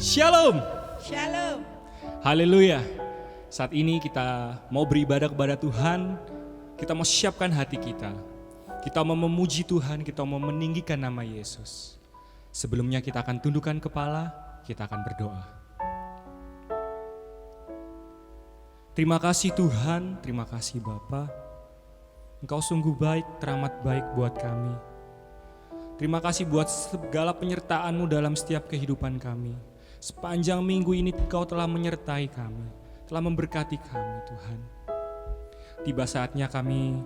Shalom. Shalom. Haleluya. Saat ini kita mau beribadah kepada Tuhan. Kita mau siapkan hati kita. Kita mau memuji Tuhan, kita mau meninggikan nama Yesus. Sebelumnya kita akan tundukkan kepala, kita akan berdoa. Terima kasih Tuhan, terima kasih Bapa. Engkau sungguh baik, teramat baik buat kami. Terima kasih buat segala penyertaan-Mu dalam setiap kehidupan kami. Sepanjang minggu ini Engkau telah menyertai kami, telah memberkati kami Tuhan. Tiba saatnya kami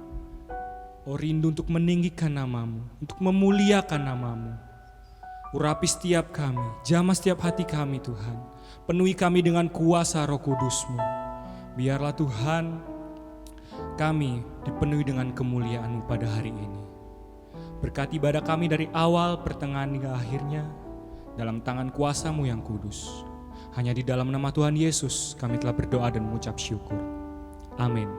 rindu untuk meninggikan nama-Mu, untuk memuliakan nama-Mu. Urapi setiap kami, jamah setiap hati kami Tuhan. Penuhi kami dengan kuasa Roh Kudus-Mu. Biarlah Tuhan kami dipenuhi dengan kemuliaan-Mu pada hari ini. Berkati ibadah kami dari awal, pertengahan hingga akhirnya. Dalam tangan kuasa-Mu yang kudus. Hanya di dalam nama Tuhan Yesus kami telah berdoa dan mengucap syukur. Amin.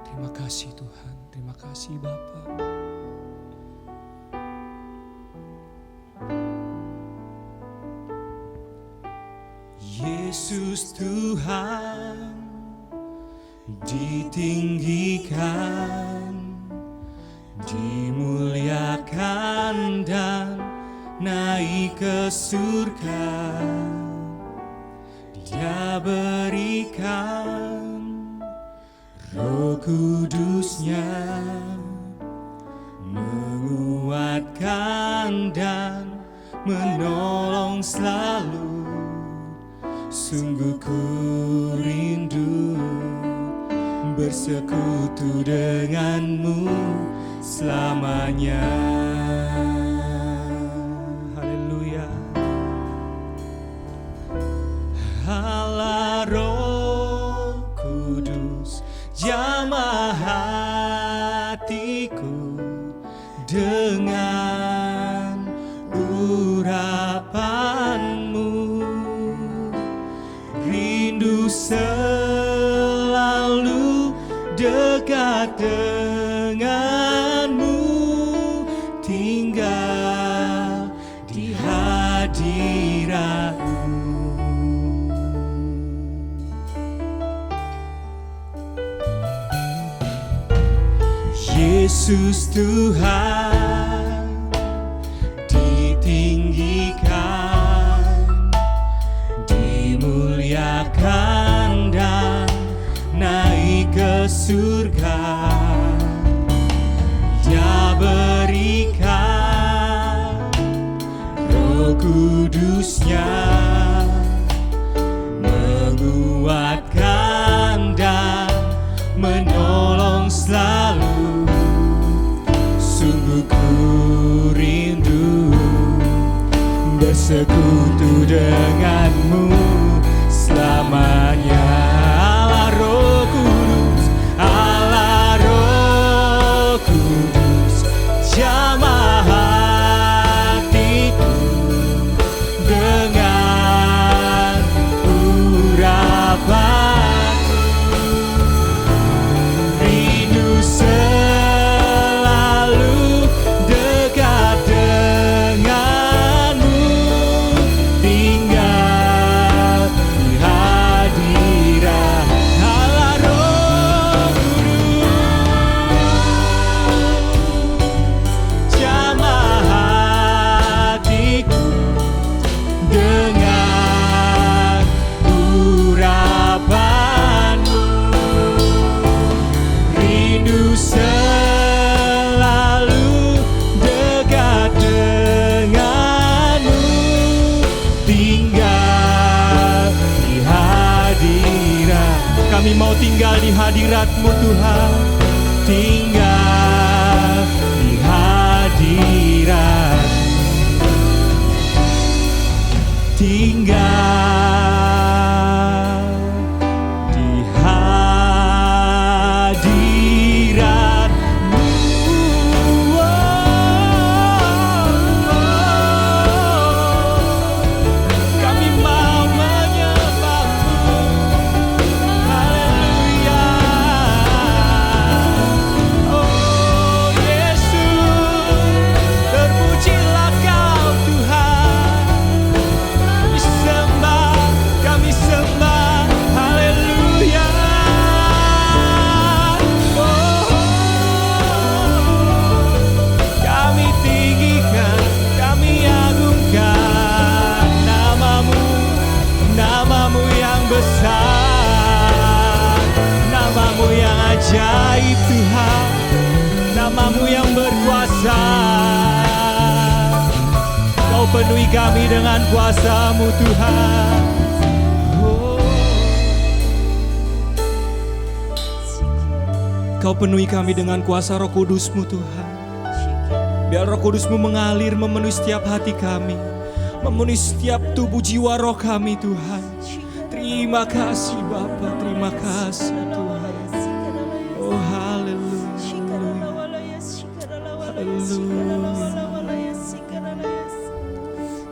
Terima kasih Tuhan, terima kasih Bapa. Yesus Tuhan ditinggikan, dimuliakan dan naik ke surga. Dia berikan Roh Kudus-Nya, menguatkan dan menolong selalu. Sungguh ku rindu bersekutu denganmu selamanya. Haleluya. Allah Roh Kudus, jamah hatiku dengan urapan-Mu. Rindu selalu dekat denganmu, tinggal di hadirat-Mu. Yesus Tuhan ditinggikan, dimuliakan dan naik ke surga. Dia berikan Roh Kudus-Nya, menguatkan dan menolong selalu. Sungguh ku rindu bersekutu denganmu selamanya. Allah Roh Kudus, Allah Roh Kudus, jamah hatiku dengan urapan-Mu. Rindu selalu dekat denganmu, tinggal di hadirat Allah Roh Kudus. Jamah hatiku dengan urapan-Mu. Rindu selalu dekat denganmu, tinggal di hadirat. Kami mau tinggal di hadirat-Mu Tuhan, tinggal di hadirat, tinggal di hadirat-Mu. Kami mau menyembah-Mu. Haleluya. ajaib Tuhan, nama-Mu yang berkuasa. Kau penuhi kami dengan kuasa-Mu Tuhan. Kau penuhi kami dengan kuasa Roh Kudus-Mu Tuhan. Biar Roh Kudus-Mu mengalir memenuhi setiap hati kami, memenuhi setiap tubuh jiwa roh kami Tuhan. Terima kasih Bapa, terima kasih Tuhan. Oh haleluya, haleluya.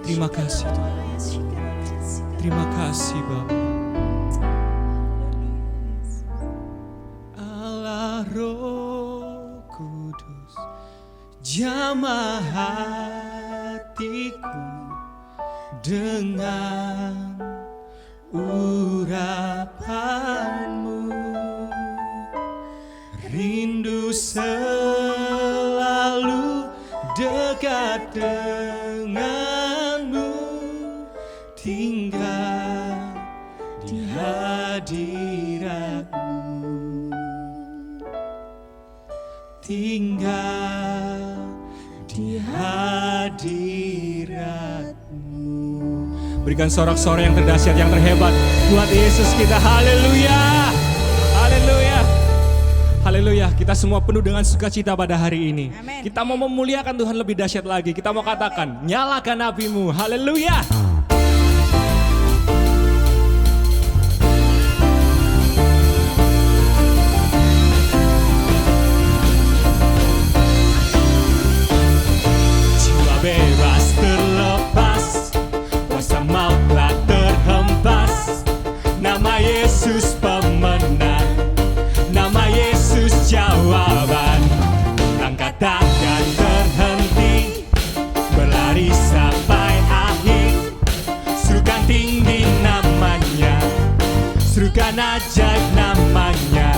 Terima kasih Tuhan. Terima kasih Bapa. Allah Roh Kudus, jamah hatiku dengan urapan-Mu. Rindu selalu dekat dengan-Mu, tinggal di hadirat-Mu, tinggal di hadirat-Mu. Berikan sorak-sorai yang terdahsyat, yang terhebat buat Yesus kita. Haleluya, haleluya, haleluya. Kita semua penuh dengan sukacita pada hari ini. Amen. Kita mau memuliakan Tuhan lebih dahsyat lagi. Kita mau katakan, nyalakan api-Mu. Haleluya. Bebas terlepas, kuasa maut telah terhempas. Nama Yesus pemenang, nama Yesus jawaban. Langkah takkan terhenti, berlari sampai akhir. Serukan tinggi namanya, serukan ajaib namanya.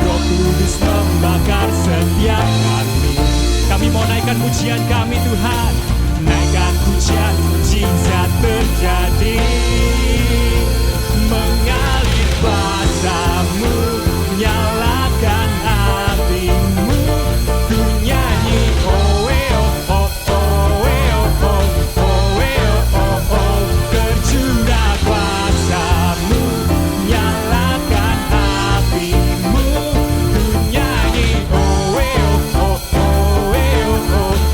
Roh Kudus membakar setiap hati. Kami mau naikkan pujian kami Tuhan, naikkan pujian, mujizat terjadi. Mengalir kuasa-Mu, nyalakan api-Mu. Ku nyanyi oh oh oh oh oh oh oh oh. Tercurah kuasa-Mu, nyalakan api-Mu. Ku nyanyi oh oh oh.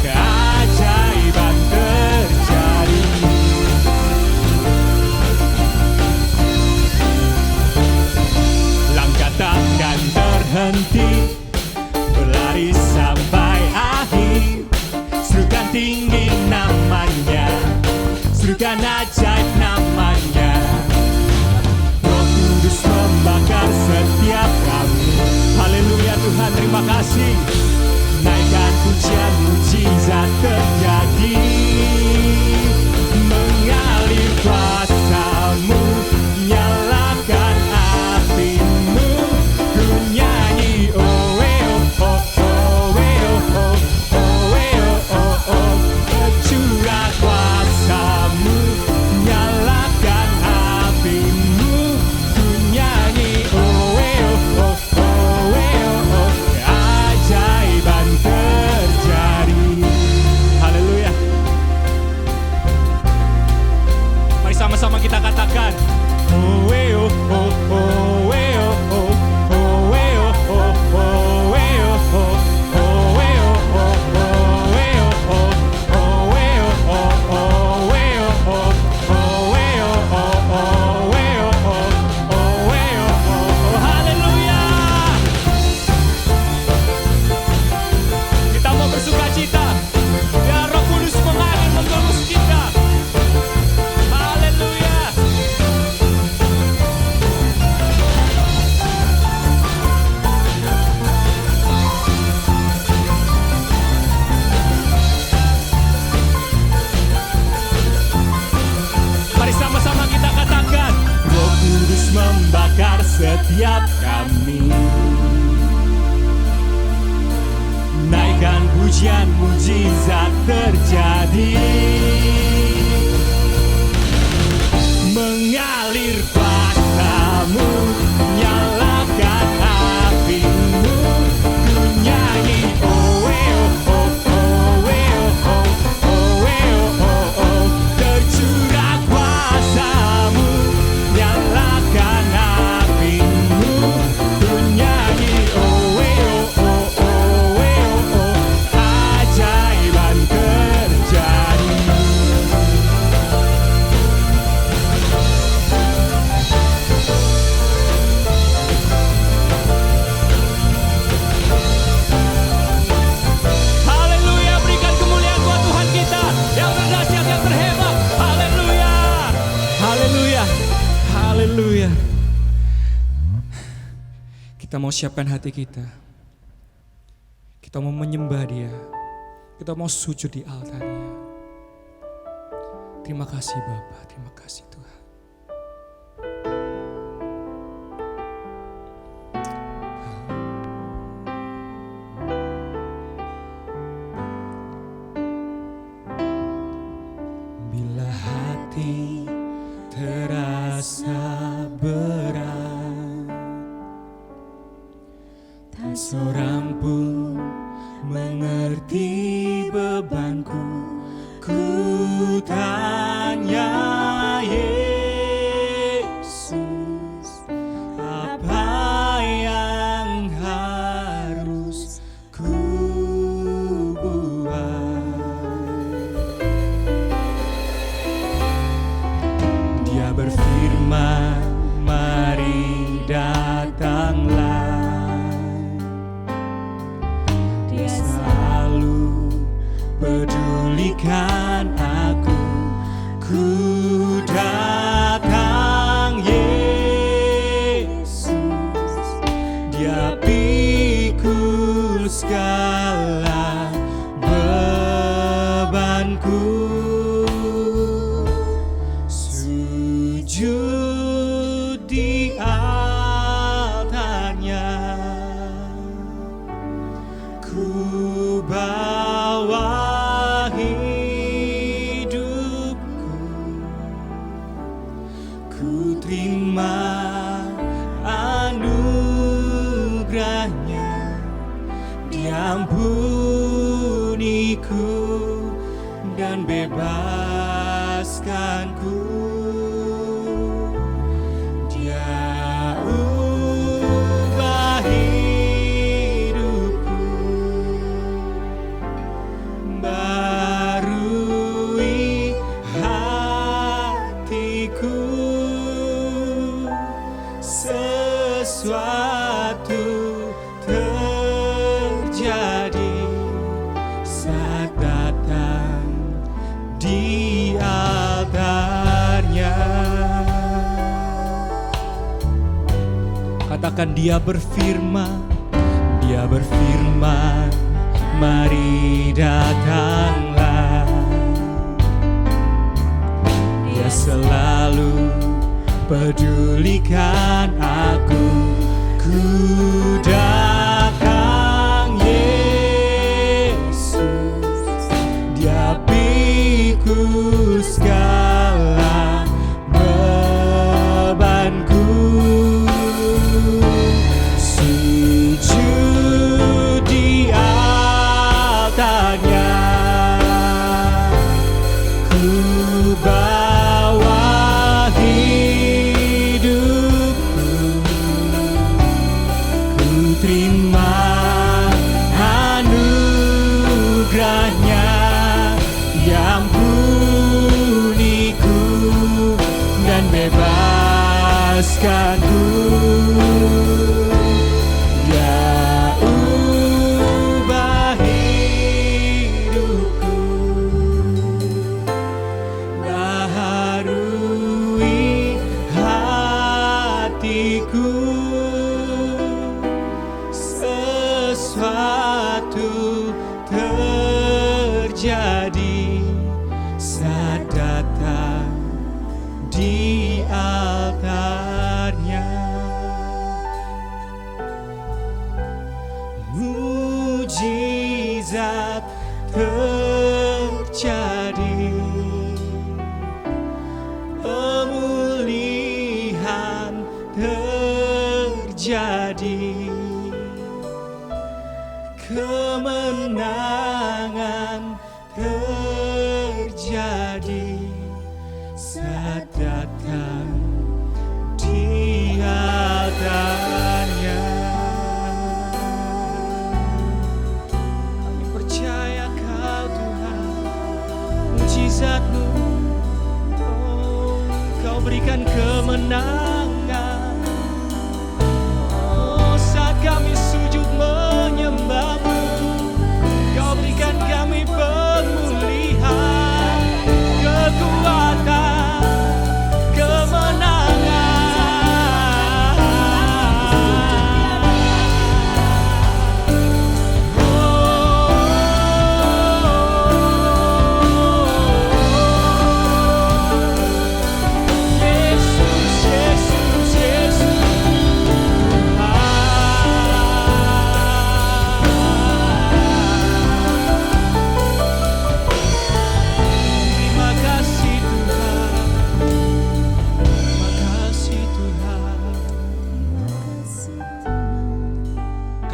Keajaiban terjadi. Langkah takkan terhenti, berlari sampai akhir. Serukan tinggi namanya, serukan ajaib namanya. Roh Kudus membakar setiap kami. Haleluya Tuhan, terima kasih. Naikkan pujian, mujizat terjadi. Mengalir kuasa-Mu, nyalakan api-Mu. Ku nyanyi oh oh oh oh oh oh oh. Tercurah kuasa-Mu, nyalakan api-Mu. Ku nyanyi oh oh oh oh. Keajaiban terjadi. Haleluya. Mari sama-sama kita katakan oh oh oh oh oh oh setiap kami. Naikkan pujian, mujizat terjadi. Mengalir kuasa-Mu, nyalakan Kita mau siapkan hati kita. Kita mau menyembah Dia. Kita mau sujud di altarnya. Terima kasih Bapa, terima kasih Tuhan. Bila hati terasa berat, tak seorang pun mengerti bebanku. Ku tanya Yesus, apa yang harus ku buat? Dia berfirman, mari datanglah. Dia selalu pedulikan aku. Ku datang Yesus, Dia pikul segala bebanku. Sujud di altarnya, ku bawa hidupku, ku terima anugerahnya, diampuniku dan bebaskanku. Dia ubah hidupku, barui hatiku. Sesuatu terjadi saat datang di altarnya. Katakan, Dia berfirman, Dia berfirman, mari datanglah. Dia selalu pedulikan aku. Ku datang Yesus, Dia pikul segala bebanku. Sujud di altarnya, ku bawa hidupku, ku terima anugerahnya, diampuniku dan bebaskanku. Dia ubah hidupku, baharui hatiku. Sesuatu terjadi saat datang di altarnya. Mujizat terjadi, pemulihan terjadi, kemenangan terjadi saat datang di altarnya. Kami percaya Kau Tuhan, mujizat-Mu, oh, Kau berikan kemenangan. Oh, saat kami sujud menyembah-Mu, Kau berikan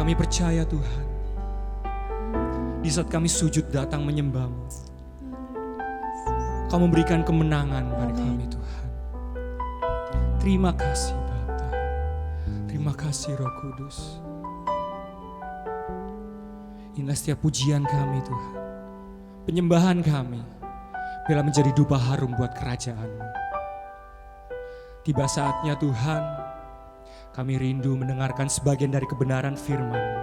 Kami percaya Tuhan, di saat kami sujud datang menyembah-Mu, Kau memberikan kemenangan pada kami Tuhan. Terima kasih Bapa, terima kasih Roh Kudus. Inilah setiap pujian kami Tuhan, penyembahan kami, biarlah menjadi dupa harum buat kerajaan-Mu. Tiba saatnya Tuhan, kami rindu mendengarkan sebagian dari kebenaran firman-Mu.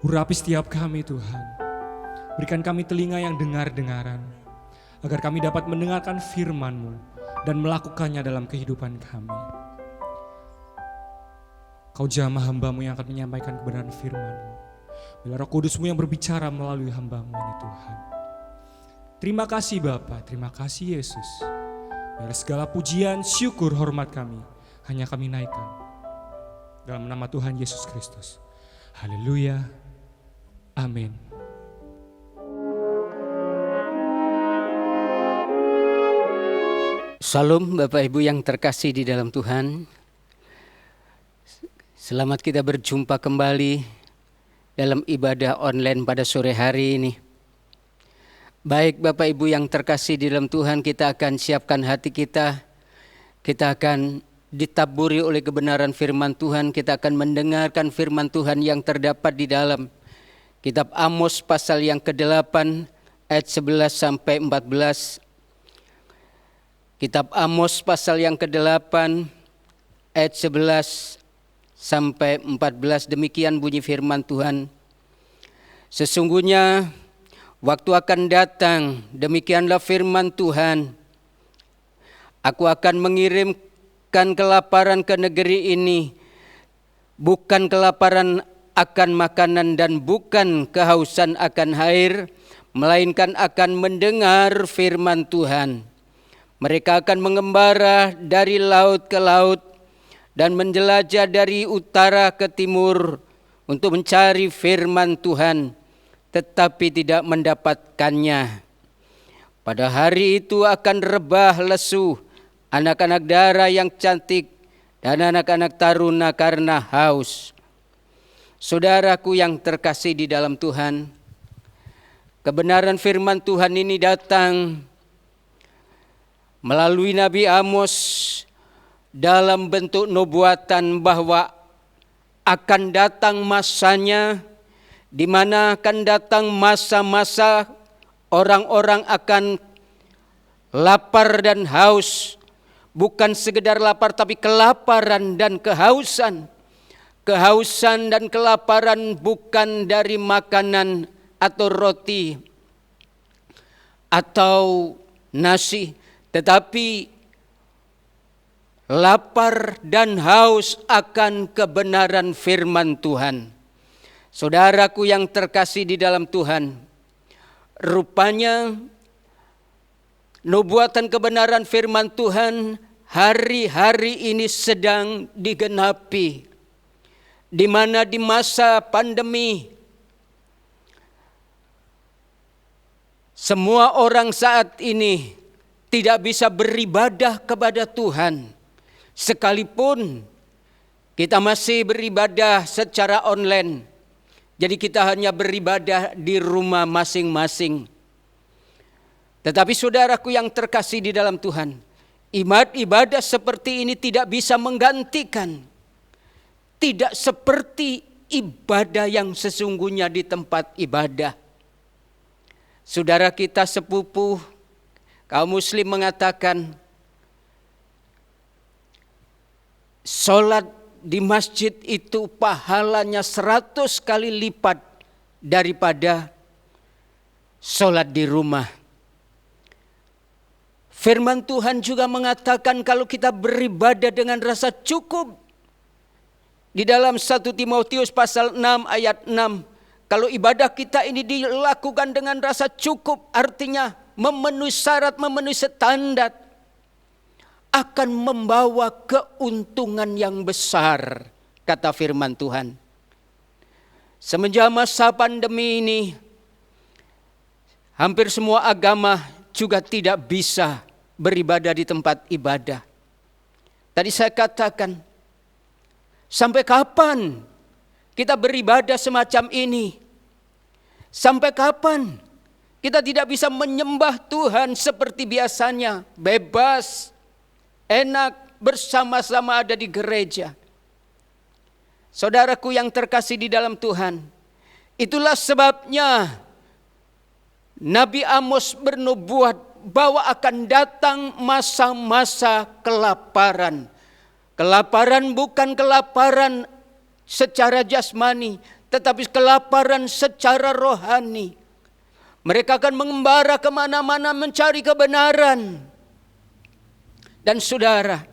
Urapi setiap kami Tuhan, berikan kami telinga yang dengar-dengaran, agar kami dapat mendengarkan firman-Mu dan melakukannya dalam kehidupan kami. Kau jamah hamba-Mu yang akan menyampaikan kebenaran firman-Mu. Bila Roh Kudus-Mu yang berbicara melalui hamba-Mu ini Tuhan. Terima kasih Bapa, terima kasih Yesus. Biar segala pujian, syukur, hormat kami hanya kami naikkan dalam nama Tuhan Yesus Kristus. Haleluya. Amin. Salam Bapak Ibu yang terkasih di dalam Tuhan. Selamat kita berjumpa kembali dalam ibadah online pada sore hari ini. Baik Bapak Ibu yang terkasih di dalam Tuhan, kita akan siapkan hati kita. Kita akan ditaburi oleh kebenaran firman Tuhan. Kita akan mendengarkan firman Tuhan yang terdapat di dalam kitab Amos pasal yang ke-8 ayat 11 sampai 14. Kitab Amos pasal yang ke-8 ayat 11 sampai 14, demikian bunyi firman Tuhan. Sesungguhnya waktu akan datang, demikianlah firman Tuhan, aku akan mengirimkan kelaparan ke negeri ini, bukan kelaparan akan makanan dan bukan kehausan akan air, melainkan akan mendengar firman Tuhan. Mereka akan mengembara dari laut ke laut dan menjelajah dari utara ke timur untuk mencari firman Tuhan, tetapi tidak mendapatkannya. Pada hari itu akan rebah lesu anak-anak darah yang cantik dan anak-anak taruna karena haus. Saudaraku yang terkasih di dalam Tuhan, kebenaran firman Tuhan ini datang melalui Nabi Amos dalam bentuk nubuatan bahwa akan datang masanya di mana akan datang masa-masa orang-orang akan lapar dan haus. Bukan sekedar lapar tapi kelaparan dan kehausan. Kehausan dan kelaparan bukan dari makanan atau roti atau nasi, tetapi lapar dan haus akan kebenaran firman Tuhan. Saudaraku yang terkasih di dalam Tuhan, rupanya nubuatan kebenaran firman Tuhan hari-hari ini sedang digenapi, di mana di masa pandemi semua orang saat ini tidak bisa beribadah kepada Tuhan. Sekalipun kita masih beribadah secara online, jadi kita hanya beribadah di rumah masing-masing. Tetapi saudaraku yang terkasih di dalam Tuhan, ibadah seperti ini tidak bisa menggantikan, tidak seperti ibadah yang sesungguhnya di tempat ibadah. Saudara kita sepupu kaum muslim mengatakan, sholat di masjid itu pahalanya 100 kali lipat daripada sholat di rumah. Firman Tuhan juga mengatakan kalau kita beribadah dengan rasa cukup. Di dalam 1 Timotius pasal 6 ayat 6. Kalau ibadah kita ini dilakukan dengan rasa cukup, artinya memenuhi syarat, memenuhi standar, akan membawa keuntungan yang besar, kata firman Tuhan. Semenjak masa pandemi ini, hampir semua agama juga tidak bisa beribadah di tempat ibadah. Tadi saya katakan, sampai kapan kita beribadah semacam ini? Sampai kapan kita tidak bisa menyembah Tuhan seperti biasanya, bebas, enak, bersama-sama ada di gereja? Saudaraku yang terkasih di dalam Tuhan, itulah sebabnya Nabi Amos bernubuat bahwa akan datang masa-masa kelaparan. Kelaparan bukan kelaparan secara jasmani, tetapi kelaparan secara rohani. Mereka akan mengembara kemana-mana mencari kebenaran. Dan saudara,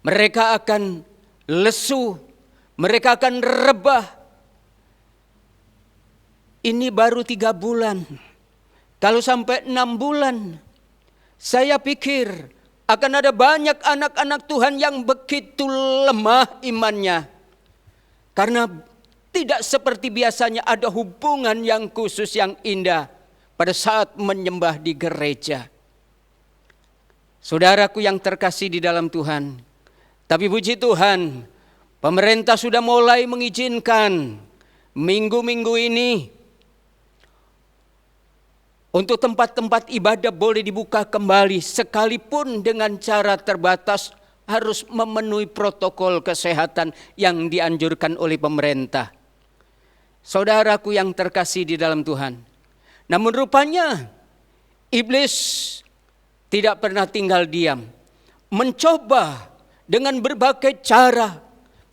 mereka akan lesu, mereka akan rebah. Ini baru 3 bulan. Kalau sampai 6 bulan, saya pikir akan ada banyak anak-anak Tuhan yang begitu lemah imannya. Karena tidak seperti biasanya ada hubungan yang khusus yang indah pada saat menyembah di gereja. Saudaraku yang terkasih di dalam Tuhan, tapi puji Tuhan, pemerintah sudah mulai mengizinkan minggu-minggu ini untuk tempat-tempat ibadah boleh dibuka kembali, sekalipun dengan cara terbatas, harus memenuhi protokol kesehatan yang dianjurkan oleh pemerintah. Saudaraku yang terkasih di dalam Tuhan, namun rupanya iblis tidak pernah tinggal diam, mencoba dengan berbagai cara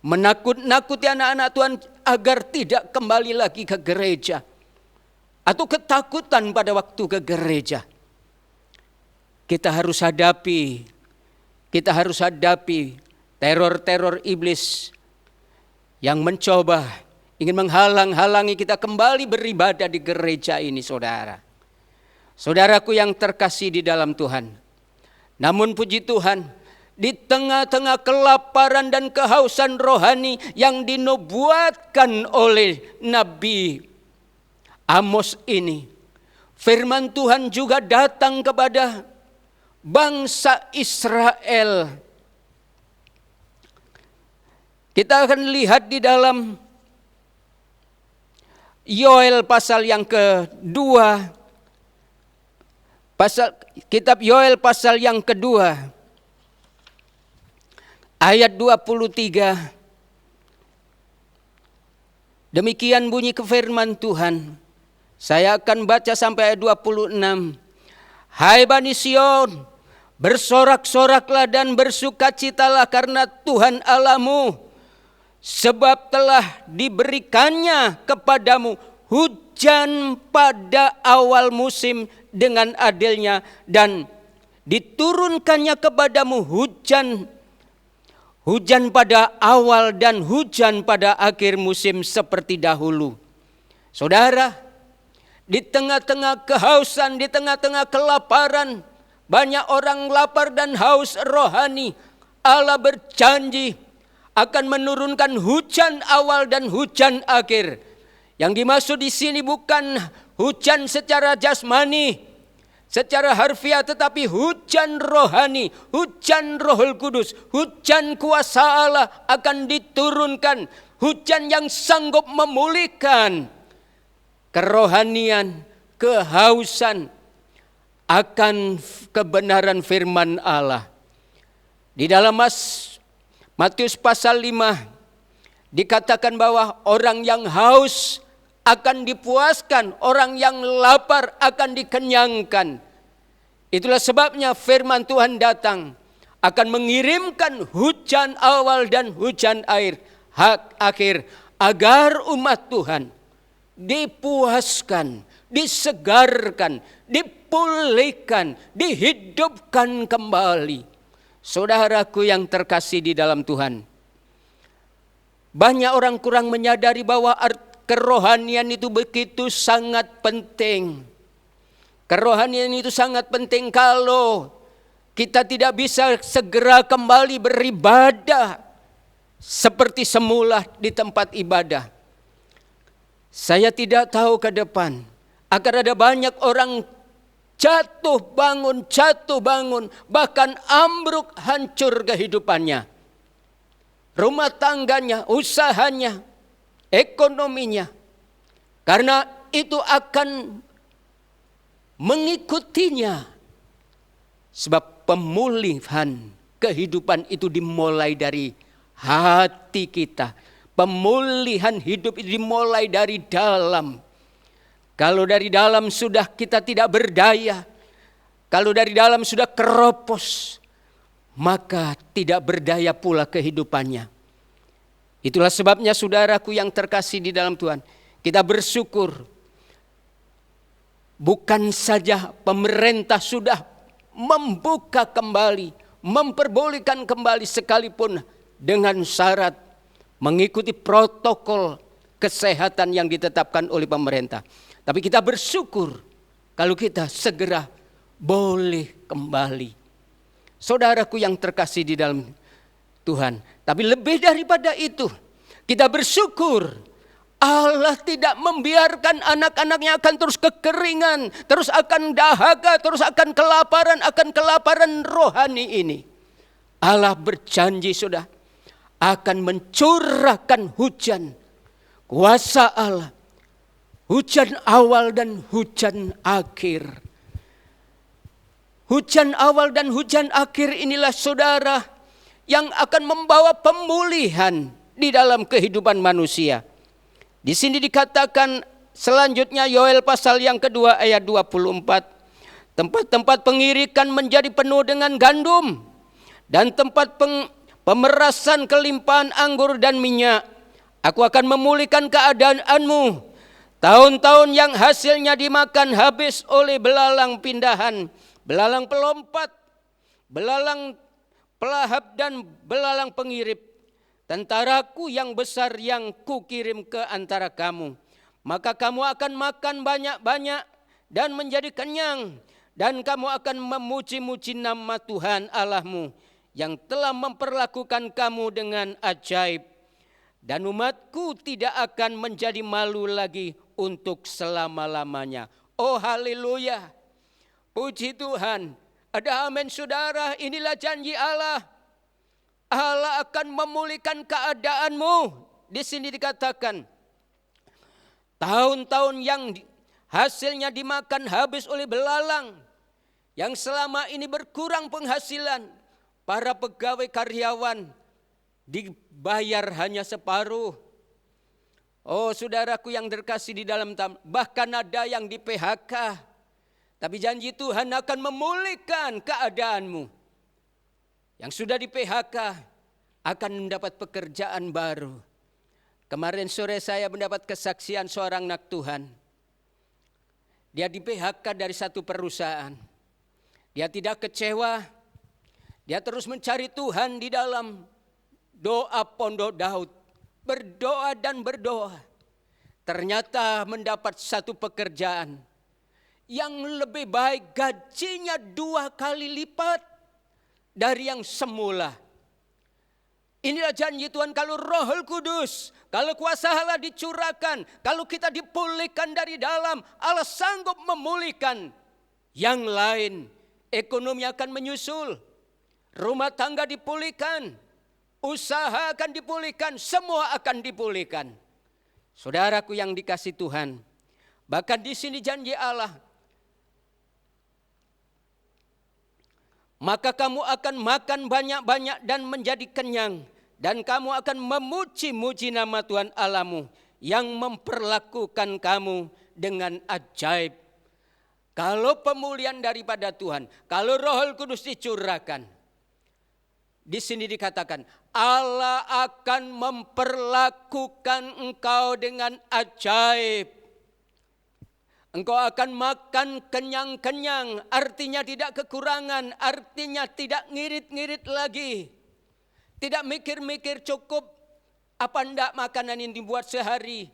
menakut-nakuti anak-anak Tuhan agar tidak kembali lagi ke gereja, atau ketakutan pada waktu ke gereja. Kita harus hadapi teror-teror iblis yang mencoba ingin menghalang-halangi kita kembali beribadah di gereja ini, saudara. Saudaraku yang terkasih di dalam Tuhan, namun puji Tuhan, di tengah-tengah kelaparan dan kehausan rohani yang dinubuatkan oleh Nabi Amos ini, firman Tuhan juga datang kepada bangsa Israel. Kita akan lihat di dalam Yoel pasal yang kedua, kitab Yoel pasal yang kedua, ayat 23. Demikian bunyi firman Tuhan. Saya akan baca sampai ayat 26. Hai Bani Sion, bersorak-soraklah dan bersukacitalah karena Tuhan Allahmu, sebab telah diberikannya kepadamu hujan pada awal musim dengan adilnya, dan diturunkannya kepadamu hujan pada awal dan hujan pada akhir musim seperti dahulu. Saudara, di tengah-tengah kehausan, di tengah-tengah kelaparan, banyak orang lapar dan haus rohani, Allah berjanji akan menurunkan hujan awal dan hujan akhir. Yang dimaksud di sini bukan hujan secara jasmani, secara harfiah, tetapi hujan rohani, hujan Rohul Kudus, hujan kuasa Allah akan diturunkan, hujan yang sanggup memulihkan kerohanian, kehausan akan kebenaran firman Allah. Di dalam Matius pasal 5 dikatakan bahwa orang yang haus akan dipuaskan, orang yang lapar akan dikenyangkan. Itulah sebabnya firman Tuhan datang akan mengirimkan hujan awal dan hujan akhir agar umat Tuhan dipuaskan, disegarkan, dipulihkan, dihidupkan kembali. Saudaraku yang terkasih di dalam Tuhan, banyak orang kurang menyadari bahwa kerohanian itu begitu sangat penting. Kerohanian itu sangat penting. Kalau kita tidak bisa segera kembali beribadah seperti semula di tempat ibadah, saya tidak tahu ke depan akan ada banyak orang jatuh bangun, bahkan ambruk, hancur kehidupannya, rumah tangganya, usahanya, ekonominya. Karena itu akan mengikutinya. Sebab pemulihan kehidupan itu dimulai dari hati kita. Pemulihan hidup itu dimulai dari dalam. Kalau dari dalam sudah kita tidak berdaya, kalau dari dalam sudah keropos, maka tidak berdaya pula kehidupannya. Itulah sebabnya saudaraku yang terkasih di dalam Tuhan, kita bersyukur. Bukan saja pemerintah sudah membuka kembali, memperbolehkan kembali sekalipun dengan syarat mengikuti protokol kesehatan yang ditetapkan oleh pemerintah. Tapi kita bersyukur kalau kita segera boleh kembali. Saudaraku yang terkasih di dalam Tuhan. Tapi lebih daripada itu, kita bersyukur Allah tidak membiarkan anak-anaknya akan terus kekeringan, terus akan dahaga, terus akan kelaparan rohani ini. Allah berjanji sudah akan mencurahkan hujan, kuasa Allah, hujan awal dan hujan akhir. Hujan awal dan hujan akhir inilah saudara yang akan membawa pemulihan di dalam kehidupan manusia. Di sini dikatakan selanjutnya Yoel pasal yang kedua ayat 24. Tempat-tempat pengirikan menjadi penuh dengan gandum dan tempat pemerasan kelimpahan anggur dan minyak. Aku akan memulihkan keadaanmu. Tahun-tahun yang hasilnya dimakan habis oleh belalang pindahan, belalang pelompat, belalang pelahap dan belalang pengirip. Tentaraku yang besar yang kukirim ke antara kamu. Maka kamu akan makan banyak-banyak dan menjadi kenyang. Dan kamu akan memuji-muji nama Tuhan Allahmu yang telah memperlakukan kamu dengan ajaib. Dan umatku tidak akan menjadi malu lagi untuk selama-lamanya. Oh haleluya. Puji Tuhan. Ada amin saudara, inilah janji Allah. Allah akan memulihkan keadaanmu. Di sini dikatakan, tahun-tahun yang hasilnya dimakan habis oleh belalang, yang selama ini berkurang penghasilan, para pegawai karyawan dibayar hanya separuh. Oh saudaraku yang terkasih di dalam Tuhan, bahkan ada yang di PHK. Tapi janji Tuhan akan memulihkan keadaanmu. Yang sudah di PHK akan mendapat pekerjaan baru. Kemarin sore saya mendapat kesaksian seorang anak Tuhan. Dia di PHK dari satu perusahaan. Dia tidak kecewa. Dia terus mencari Tuhan di dalam doa Pondok Daud. Berdoa dan berdoa. Ternyata mendapat satu pekerjaan yang lebih baik, gajinya 2 kali lipat dari yang semula. Inilah janji Tuhan, kalau Roh Kudus, kalau kuasa Allah dicurahkan, kalau kita dipulihkan dari dalam, Allah sanggup memulihkan yang lain. Ekonomi akan menyusul, rumah tangga dipulihkan, usaha akan dipulihkan, semua akan dipulihkan. Saudaraku yang dikasih Tuhan, bahkan di sini janji Allah, maka kamu akan makan banyak-banyak dan menjadi kenyang. Dan kamu akan memuji-muji nama Tuhan Allahmu yang memperlakukan kamu dengan ajaib. Kalau pemulihan daripada Tuhan, kalau Roh Kudus dicurahkan, di sini dikatakan Allah akan memperlakukan engkau dengan ajaib. Engkau akan makan kenyang-kenyang, artinya tidak kekurangan, artinya tidak ngirit-ngirit lagi. Tidak mikir-mikir cukup apa enggak makanan yang dibuat sehari.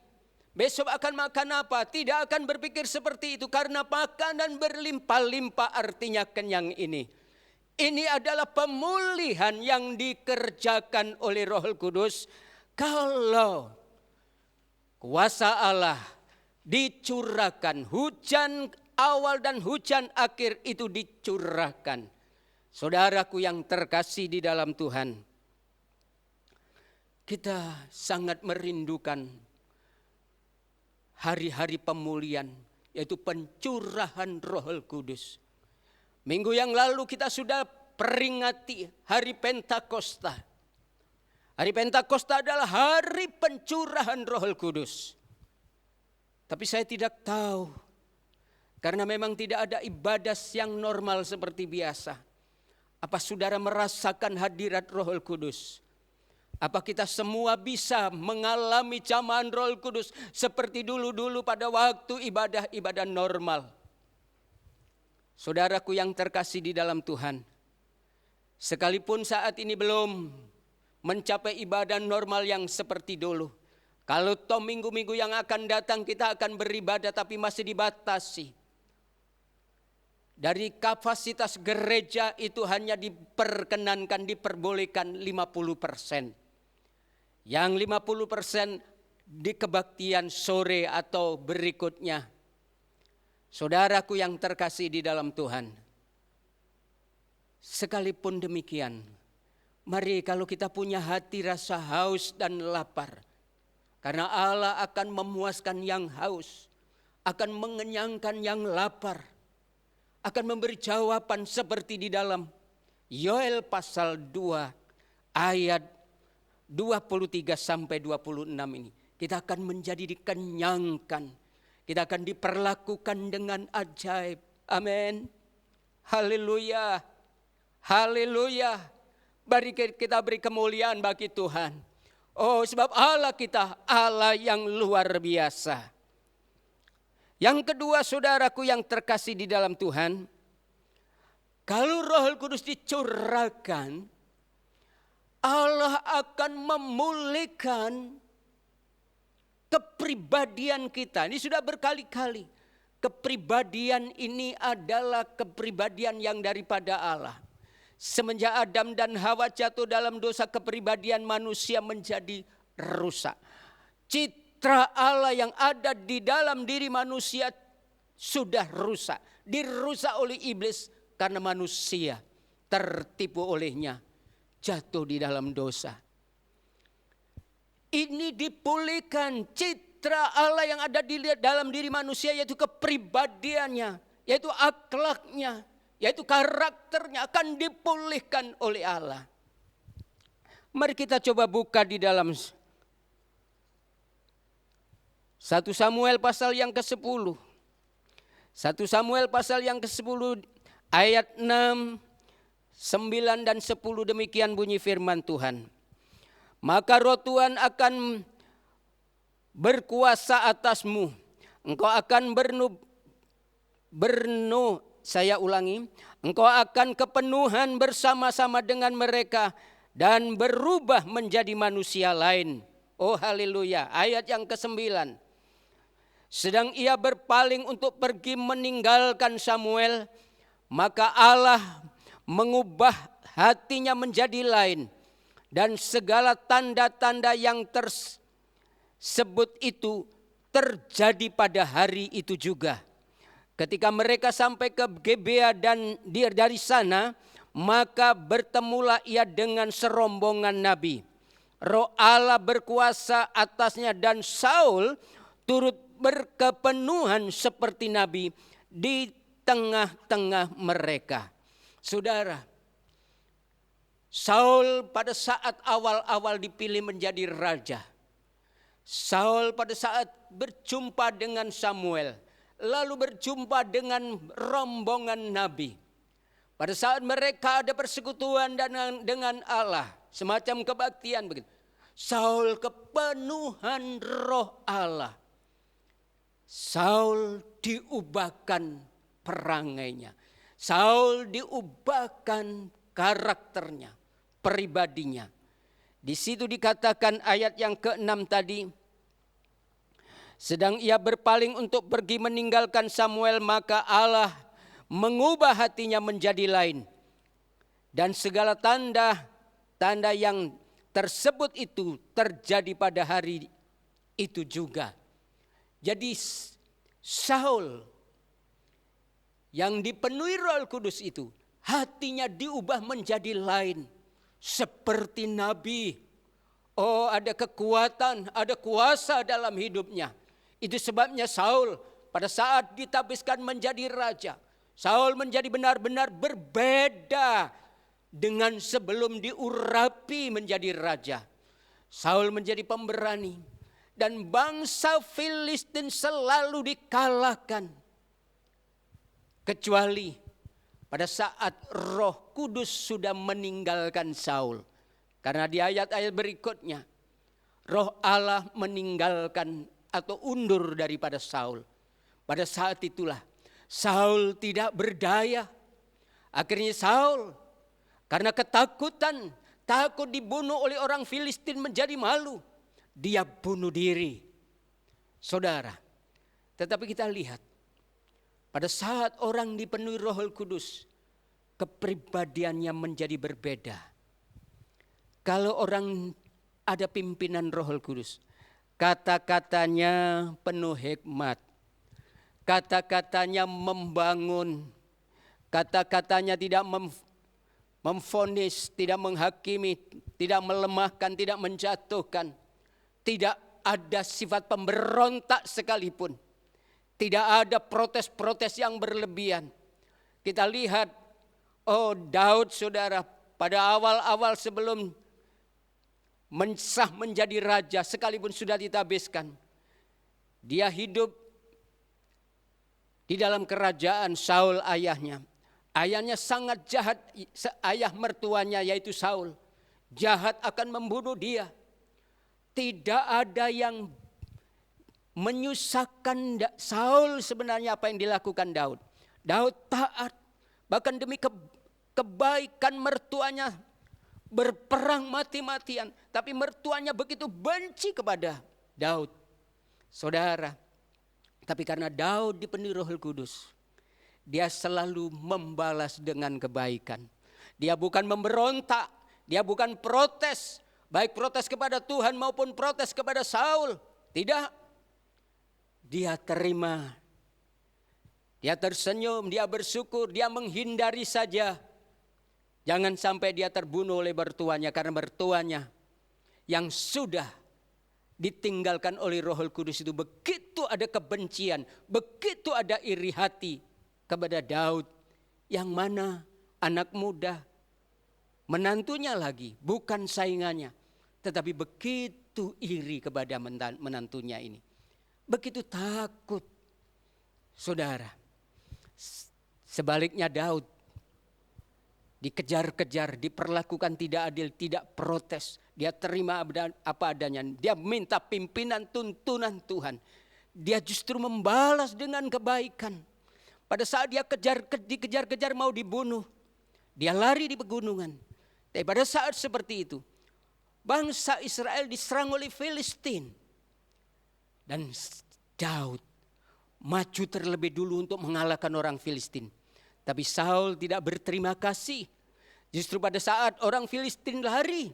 Besok akan makan apa? Tidak akan berpikir seperti itu karena makanan berlimpah-limpah artinya kenyang ini. Ini adalah pemulihan yang dikerjakan oleh Roh Kudus kalau kuasa Allah dicurahkan, hujan awal dan hujan akhir itu dicurahkan. Saudaraku yang terkasih di dalam Tuhan, kita sangat merindukan hari-hari pemulihan, yaitu pencurahan Roh Kudus. Minggu yang lalu kita sudah peringati hari Pentakosta. Hari Pentakosta adalah hari pencurahan Roh Kudus. Tapi saya tidak tahu, karena memang tidak ada ibadah yang normal seperti biasa. Apa saudara merasakan hadirat Roh Kudus? Apa kita semua bisa mengalami jamahan Roh Kudus seperti dulu-dulu pada waktu ibadah-ibadah normal? Saudaraku yang terkasih di dalam Tuhan, sekalipun saat ini belum mencapai ibadah normal yang seperti dulu. Kalau toh minggu-minggu yang akan datang kita akan beribadah tapi masih dibatasi. Dari kapasitas gereja itu hanya diperkenankan, diperbolehkan 50%. Yang 50% di kebaktian sore atau berikutnya. Saudaraku yang terkasih di dalam Tuhan, sekalipun demikian, mari kalau kita punya hati rasa haus dan lapar, karena Allah akan memuaskan yang haus, akan mengenyangkan yang lapar, akan memberi jawaban seperti di dalam Yoel pasal 2 ayat 23 sampai 26 ini. Kita akan menjadi dikenyangkan, kita akan diperlakukan dengan ajaib. Amin. Haleluya. Haleluya. Mari kita beri kemuliaan bagi Tuhan. Oh, sebab Allah kita Allah yang luar biasa. Yang kedua, saudaraku yang terkasih di dalam Tuhan, kalau Roh Kudus dicurahkan, Allah akan memulihkan kepribadian kita. Ini sudah berkali-kali. Kepribadian ini adalah kepribadian yang daripada Allah. Semenjak Adam dan Hawa jatuh dalam dosa, kepribadian manusia menjadi rusak. Citra Allah yang ada di dalam diri manusia sudah rusak. Dirusak oleh iblis karena manusia tertipu olehnya, jatuh di dalam dosa. Ini dipulihkan citra Allah yang ada di dalam diri manusia, yaitu kepribadiannya, yaitu akhlaknya, yaitu karakternya akan dipulihkan oleh Allah. Mari kita coba buka di dalam 1 Samuel pasal yang ke-10. 1 Samuel pasal yang ke-10 ayat 6, 9 dan 10, demikian bunyi firman Tuhan. Maka Roh Tuhan akan berkuasa atasmu. Engkau akan engkau akan kepenuhan bersama-sama dengan mereka dan berubah menjadi manusia lain. Oh haleluya. Ayat yang ke-9. Sedang ia berpaling untuk pergi meninggalkan Samuel, maka Allah mengubah hatinya menjadi lain. Dan segala tanda-tanda yang tersebut itu terjadi pada hari itu juga. Ketika mereka sampai ke Gebea dan dari sana, maka bertemulah ia dengan serombongan nabi. Roh Allah berkuasa atasnya dan Saul turut berkepenuhan seperti nabi di tengah-tengah mereka. Saudara, Saul pada saat awal-awal dipilih menjadi raja. Saul pada saat berjumpa dengan Samuel, lalu berjumpa dengan rombongan nabi. Pada saat mereka ada persekutuan dengan Allah, semacam kebaktian begitu. Saul kepenuhan Roh Allah. Saul diubahkan perangainya. Saul diubahkan karakternya, pribadinya. Di situ dikatakan ayat yang ke-6 tadi. Sedang ia berpaling untuk pergi meninggalkan Samuel, maka Allah mengubah hatinya menjadi lain. Dan segala tanda yang tersebut itu terjadi pada hari itu juga. Jadi Saul yang dipenuhi Roh Kudus itu, hatinya diubah menjadi lain. Seperti nabi. Oh, ada kekuatan, ada kuasa dalam hidupnya. Itu sebabnya Saul pada saat ditabiskan menjadi raja, Saul menjadi benar-benar berbeda dengan sebelum diurapi menjadi raja. Saul menjadi pemberani dan bangsa Filistin selalu dikalahkan. Kecuali pada saat Roh Kudus sudah meninggalkan Saul. Karena di ayat-ayat berikutnya, Roh Allah meninggalkan atau undur daripada Saul. Pada saat itulah Saul tidak berdaya. Akhirnya Saul karena ketakutan, takut dibunuh oleh orang Filistin menjadi malu, dia bunuh diri. Saudara, tetapi kita lihat pada saat orang dipenuhi Roh Kudus, kepribadiannya menjadi berbeda. Kalau orang ada pimpinan Roh Kudus, kata-katanya penuh hikmat, kata-katanya membangun, kata-katanya tidak memvonis, tidak menghakimi, tidak melemahkan, tidak menjatuhkan, tidak ada sifat pemberontak sekalipun. Tidak ada protes-protes yang berlebihan. Kita lihat, Daud saudara, pada awal-awal sebelum menjadi raja, sekalipun sudah ditabiskan, dia hidup di dalam kerajaan Saul ayahnya. Ayahnya sangat jahat, ayah mertuanya yaitu Saul. Jahat akan membunuh dia. Tidak ada yang menyusahkan Saul sebenarnya apa yang dilakukan Daud. Daud taat, bahkan demi kebaikan mertuanya berperang mati-matian. Tapi mertuanya begitu benci kepada Daud. Saudara, tapi karena Daud dipenuhi Roh Kudus, dia selalu membalas dengan kebaikan. Dia bukan memberontak, dia bukan protes, baik protes kepada Tuhan maupun protes kepada Saul. Tidak. Dia terima, dia tersenyum, dia bersyukur, dia menghindari saja. Jangan sampai dia terbunuh oleh mertuanya, karena mertuanya yang sudah ditinggalkan oleh Roh Kudus itu begitu ada kebencian, begitu ada iri hati kepada Daud, yang mana anak muda, menantunya lagi, bukan saingannya, tetapi begitu iri kepada menantunya ini. Begitu takut. Saudara, sebaliknya Daud dikejar-kejar, diperlakukan tidak adil, tidak protes. Dia terima apa adanya. Dia minta pimpinan tuntunan Tuhan. Dia justru membalas dengan kebaikan. Pada saat dia dikejar-kejar mau dibunuh, dia lari di pegunungan. Tapi pada saat seperti itu, bangsa Israel diserang oleh Filistin. Dan Daud maju terlebih dulu untuk mengalahkan orang Filistin. Tapi Saul tidak berterima kasih. Justru pada saat orang Filistin lari,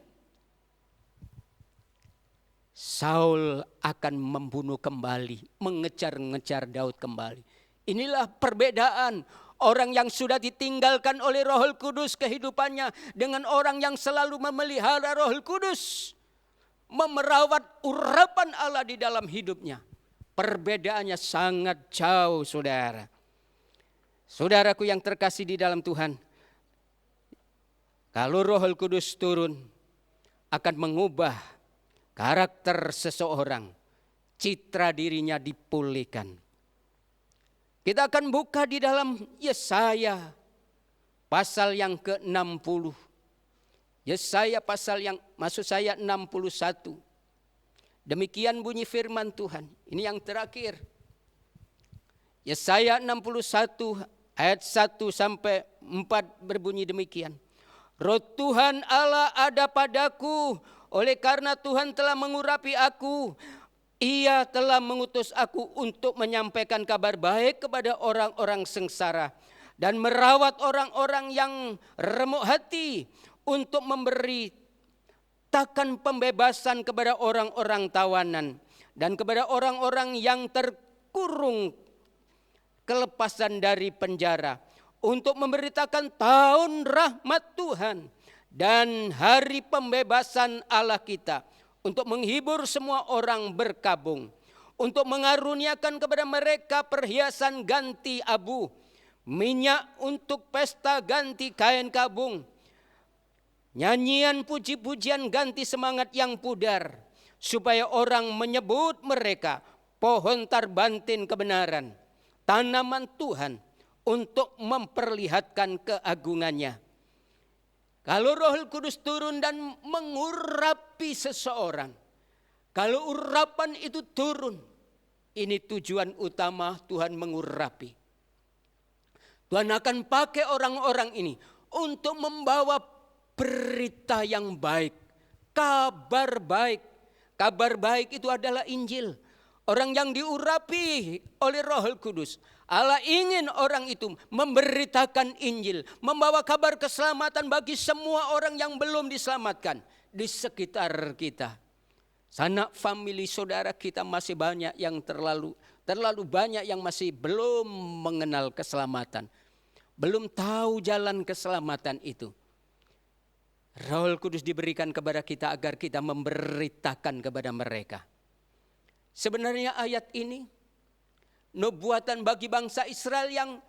Saul akan membunuh kembali, mengejar-ngejar Daud kembali. Inilah perbedaan orang yang sudah ditinggalkan oleh Roh Kudus kehidupannya dengan orang yang selalu memelihara Roh Kudus, memerawat urapan Allah di dalam hidupnya. Perbedaannya sangat jauh, saudara. Saudaraku yang terkasih di dalam Tuhan, kalau Roh Kudus turun akan mengubah karakter seseorang, citra dirinya dipulihkan. Kita akan buka di dalam Yesaya pasal yang ke-60. Yesaya pasal yang maksud saya 61. Demikian bunyi firman Tuhan. Ini yang terakhir. Yesaya 61 ayat 1 sampai 4 berbunyi demikian. Roh Tuhan Allah ada padaku, oleh karena Tuhan telah mengurapi aku. Ia telah mengutus aku untuk menyampaikan kabar baik kepada orang-orang sengsara dan merawat orang-orang yang remuk hati, untuk memberitakan pembebasan kepada orang-orang tawanan dan kepada orang-orang yang terkurung kelepasan dari penjara, untuk memberitakan tahun rahmat Tuhan dan hari pembebasan Allah kita, untuk menghibur semua orang berkabung, untuk mengaruniakan kepada mereka perhiasan ganti abu, minyak untuk pesta ganti kain kabung, nyanyian puji-pujian ganti semangat yang pudar, supaya orang menyebut mereka pohon tarbantin kebenaran, tanaman Tuhan untuk memperlihatkan keagungannya. Kalau Roh Kudus turun dan mengurapi seseorang, kalau urapan itu turun, ini tujuan utama Tuhan mengurapi. Tuhan akan pakai orang-orang ini untuk membawa berita yang baik, kabar baik. Kabar baik itu adalah Injil. Orang yang diurapi oleh Roh Kudus, Allah ingin orang itu memberitakan Injil, membawa kabar keselamatan bagi semua orang yang belum diselamatkan di sekitar kita. Sanak famili saudara kita masih banyak yang terlalu banyak yang masih belum mengenal keselamatan, belum tahu jalan keselamatan itu. Roh Kudus diberikan kepada kita agar kita memberitakan kepada mereka. Sebenarnya ayat ini nubuatan bagi bangsa Israel yang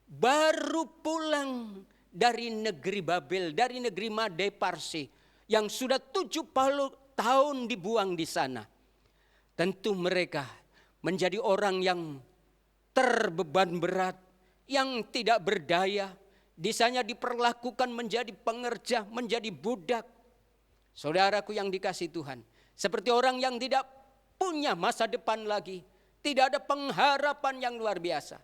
baru pulang dari negeri Babel, dari negeri Made Parsi, yang sudah 70 tahun dibuang di sana. Tentu mereka menjadi orang yang terbeban berat, yang tidak berdaya, di sana diperlakukan menjadi pengerja, menjadi budak. Saudaraku yang dikasihi Tuhan, seperti orang yang tidak punya masa depan lagi, tidak ada pengharapan yang luar biasa.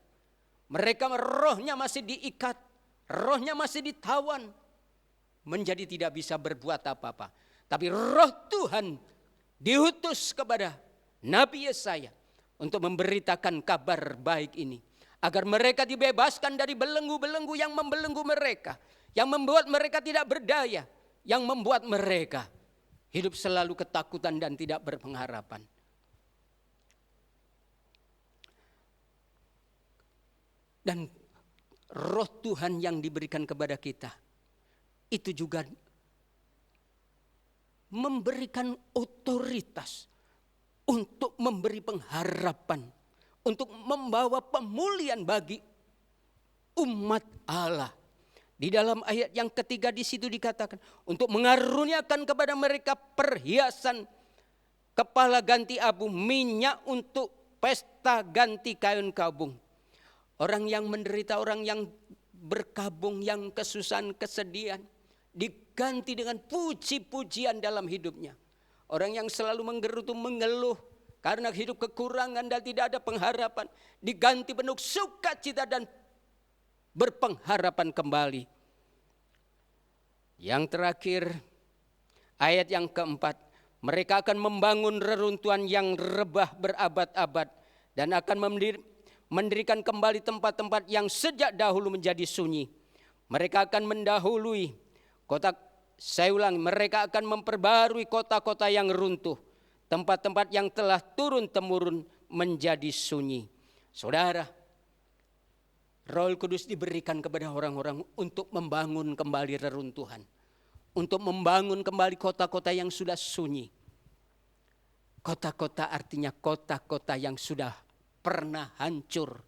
Mereka rohnya masih diikat, rohnya masih ditawan, menjadi tidak bisa berbuat apa-apa. Tapi Roh Tuhan diutus kepada Nabi Yesaya untuk memberitakan kabar baik ini, agar mereka dibebaskan dari belenggu-belenggu yang membelenggu mereka, yang membuat mereka tidak berdaya, yang membuat mereka hidup selalu ketakutan dan tidak berpengharapan. Dan Roh Tuhan yang diberikan kepada kita itu juga memberikan otoritas untuk memberi pengharapan, untuk membawa pemulihan bagi umat Allah. Di dalam ayat yang ketiga di situ dikatakan untuk mengaruniakan kepada mereka perhiasan kepala ganti abu, minyak untuk pesta ganti kain kabung. Orang yang menderita, orang yang berkabung, yang kesusahan, kesedihan, diganti dengan puji-pujian dalam hidupnya. Orang yang selalu menggerutu, mengeluh karena hidup kekurangan dan tidak ada pengharapan, diganti penuh sukacita dan berpengharapan kembali. Yang terakhir, ayat yang keempat, mereka akan membangun reruntuhan yang rebah berabad-abad dan akan mendirikan kembali tempat-tempat yang sejak dahulu menjadi sunyi. Mereka akan mendahului mereka akan memperbarui kota-kota yang runtuh, tempat-tempat yang telah turun-temurun menjadi sunyi. Saudara, Roh Kudus diberikan kepada orang-orang untuk membangun kembali reruntuhan, untuk membangun kembali kota-kota yang sudah sunyi. Kota-kota artinya kota-kota yang sudah pernah hancur,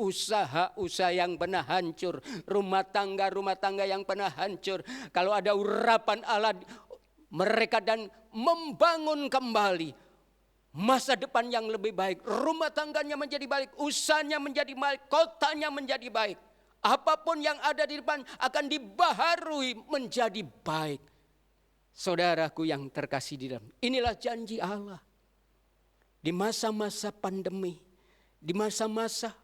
usaha-usaha yang pernah hancur, rumah tangga yang pernah hancur. Kalau ada urapan Allah mereka dan membangun kembali masa depan yang lebih baik, rumah tangganya menjadi baik, usahanya menjadi baik, kotanya menjadi baik. Apapun yang ada di depan akan dibaharui menjadi baik. Saudaraku yang terkasih di dalam, inilah janji Allah. Di masa-masa pandemi, di masa-masa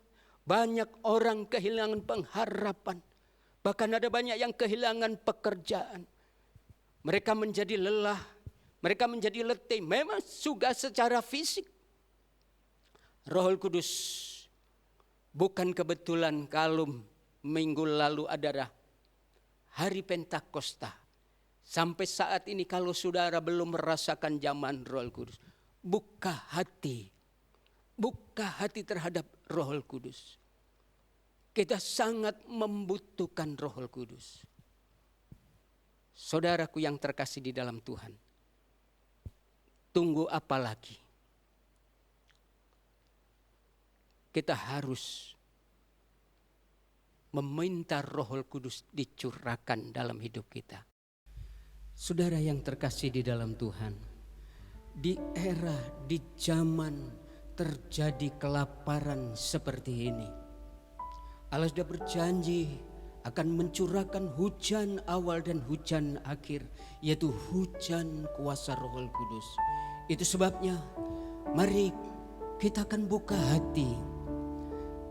banyak orang kehilangan pengharapan. Bahkan ada banyak yang kehilangan pekerjaan. Mereka menjadi lelah, mereka menjadi letih. Memang juga secara fisik. Roh Kudus bukan kebetulan kalau minggu lalu adalah hari Pentakosta. Sampai saat ini kalau saudara belum merasakan zaman Roh Kudus, buka hati terhadap Roh Kudus. Kita sangat membutuhkan Roh Kudus. Saudaraku yang terkasih di dalam Tuhan, tunggu apa lagi? kita harus meminta Roh Kudus dicurahkan dalam hidup kita. Saudara yang terkasih di dalam Tuhan, di era, di zaman terjadi kelaparan seperti ini, Allah sudah berjanji akan mencurahkan hujan awal dan hujan akhir, yaitu hujan kuasa Roh Kudus. Itu sebabnya mari kita akan buka hati.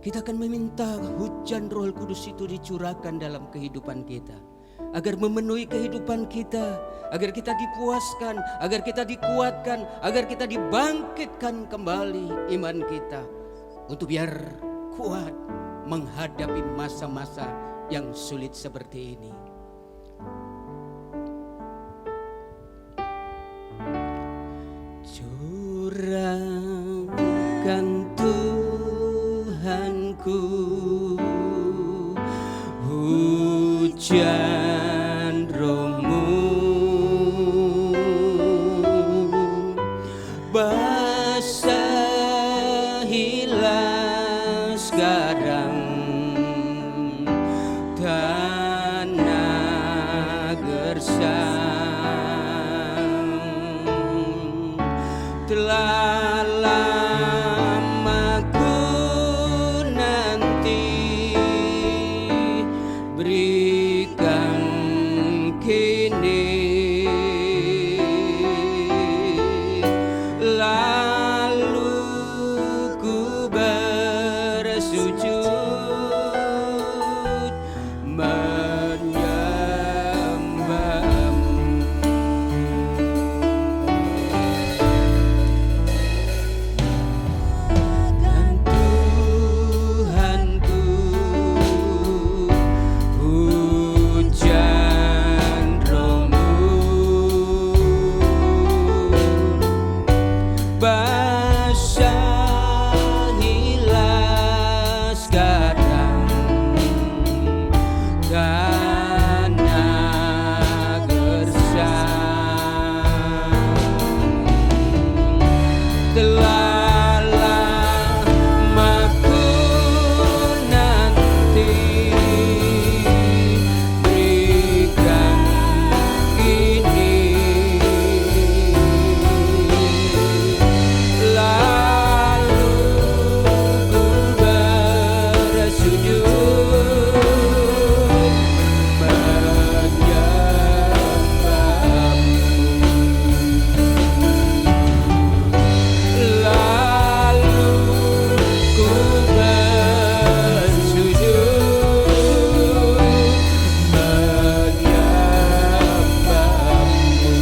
Kita akan meminta hujan Roh Kudus itu dicurahkan dalam kehidupan kita, agar memenuhi kehidupan kita, agar kita dipuaskan, agar kita dikuatkan, agar kita dibangkitkan kembali iman kita, untuk biar kuat menghadapi masa-masa yang sulit seperti ini. Curahkan Tuhanku hujan Roh-Mu, basahilah sekarang tanah gersang. Telah lama ku nanti, berikan kini, lalu ku bersujud menyembah-Mu. Dan Tuhanku hujan Roh-Mu, basahilah sekarang tanah gersang. Telah lama ku nanti, berikan kini, lalu ku bersujud menyembah-Mu. Lalu ku bersujud menyembah-Mu.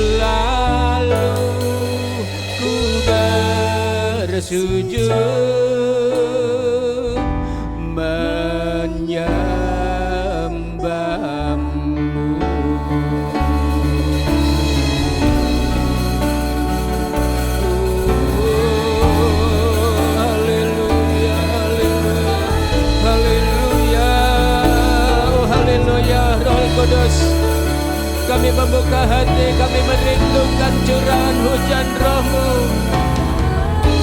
Lalu ku bersujud menyembah-Mu. Haleluya, haleluya, haleluya, oh haleluya. Roh Kudus, kami membuka hati, kami merindukan curahan hujan Roh-Mu.